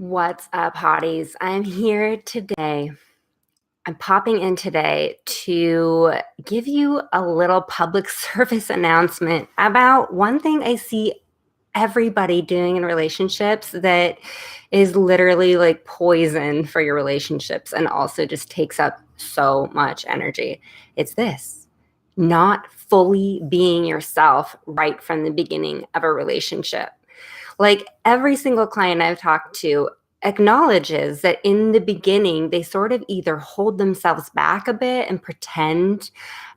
What's up, hotties? I'm here today. I'm popping in today to give you a little public service announcement about one thing I see everybody doing in relationships that is literally like poison for your relationships and also just takes up so much energy. It's this: not fully being yourself right from the beginning of a relationship. Like every single client I've talked to acknowledges that in the beginning, they sort of either hold themselves back a bit and pretend,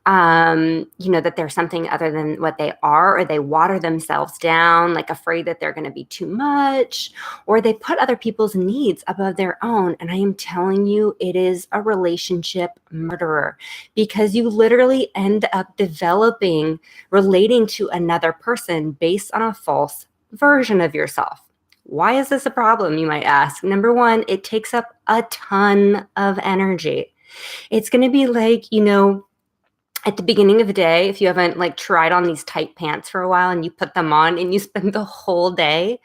that they're something other than what they are, or they water themselves down, like afraid that they're going to be too much, or they put other people's needs above their own. And I am telling you, it is a relationship murderer because you literally end up relating to another person based on a false version of yourself. Why is this a problem, you might ask? Number one, it takes up a ton of energy. It's going to be like, at the beginning of the day, if you haven't like tried on these tight pants for a while and you put them on and you spend the whole day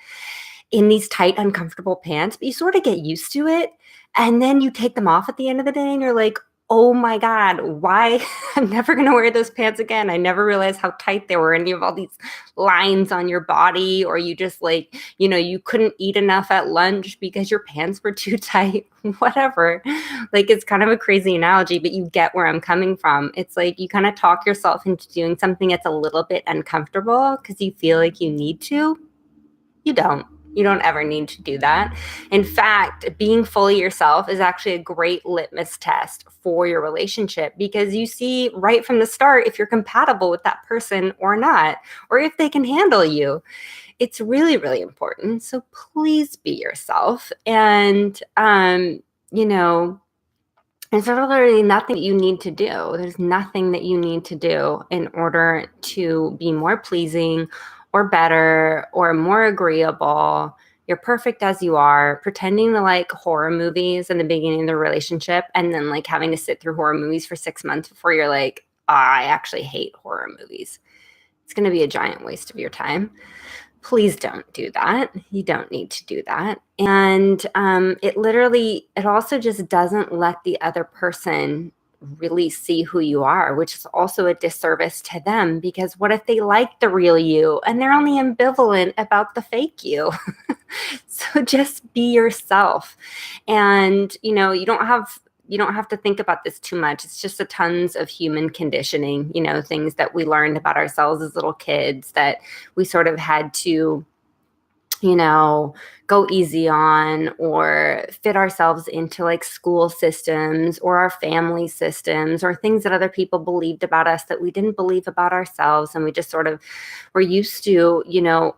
in these tight, uncomfortable pants, but you sort of get used to it. And then you take them off at the end of the day and you're like, oh my God, why? I'm never going to wear those pants again. I never realized how tight they were. And you have all these lines on your body, or you just you couldn't eat enough at lunch because your pants were too tight, whatever. Like, it's kind of a crazy analogy, but you get where I'm coming from. It's like you kind of talk yourself into doing something that's a little bit uncomfortable because you feel like you need to. You don't. You don't ever need to do that. In fact, being fully yourself is actually a great litmus test for your relationship because you see right from the start if you're compatible with that person or not, or if they can handle you. It's really, really important. So please be yourself. And, there's literally nothing that you need to do. There's nothing that you need to do in order to be more pleasing or better or more agreeable. You're perfect as you are. Pretending to like horror movies in the beginning of the relationship and then like having to sit through horror movies for 6 months before you're like, I actually hate horror movies. It's going to be a giant waste of your time. Please don't do that. You don't need to do that. And it also just doesn't let the other person really see who you are, which is also a disservice to them, because what if they like the real you and they're only ambivalent about the fake you? So just be yourself. And, you don't have to think about this too much. It's just a tons of human conditioning, things that we learned about ourselves as little kids that we sort of had to, go easy on or fit ourselves into like school systems or our family systems or things that other people believed about us that we didn't believe about ourselves. And we just sort of were used to,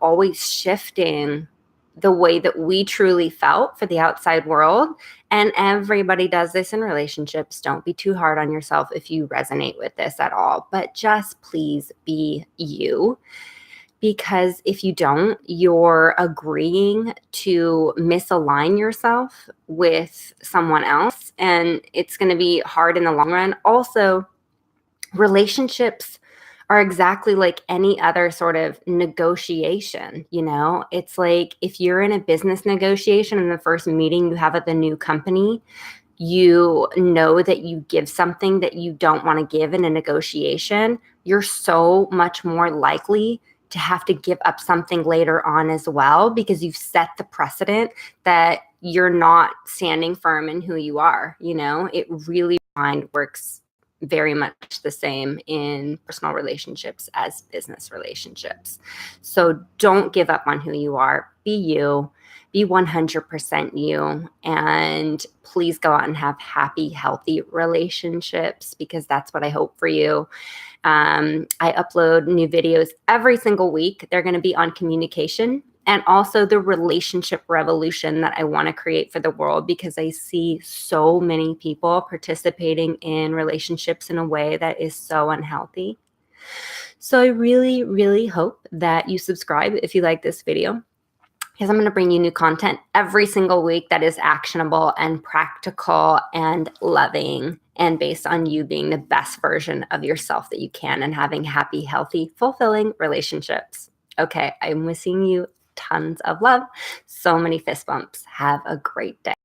always shifting the way that we truly felt for the outside world. And everybody does this in relationships. Don't be too hard on yourself if you resonate with this at all, but just please be you. Because if you don't, you're agreeing to misalign yourself with someone else, and it's going to be hard in the long run. Also, relationships are exactly like any other sort of negotiation. It's like if you're in a business negotiation in the first meeting you have at the new company, you know that you give something that you don't want to give in a negotiation, you're so much more likely to have to give up something later on as well, because you've set the precedent that you're not standing firm in who you are. It really works very much the same in personal relationships as business relationships. So don't give up on who you are. Be you. Be 100% you. And please go out and have happy, healthy relationships, because that's what I hope for you. I upload new videos every single week. They're going to be on communication and also the relationship revolution that I want to create for the world, because I see so many people participating in relationships in a way that is so unhealthy. So I really, really hope that you subscribe if you like this video, because I'm going to bring you new content every single week that is actionable and practical and loving and based on you being the best version of yourself that you can and having happy, healthy, fulfilling relationships. Okay, I'm wishing you tons of love. so many fist bumps. Have a great day.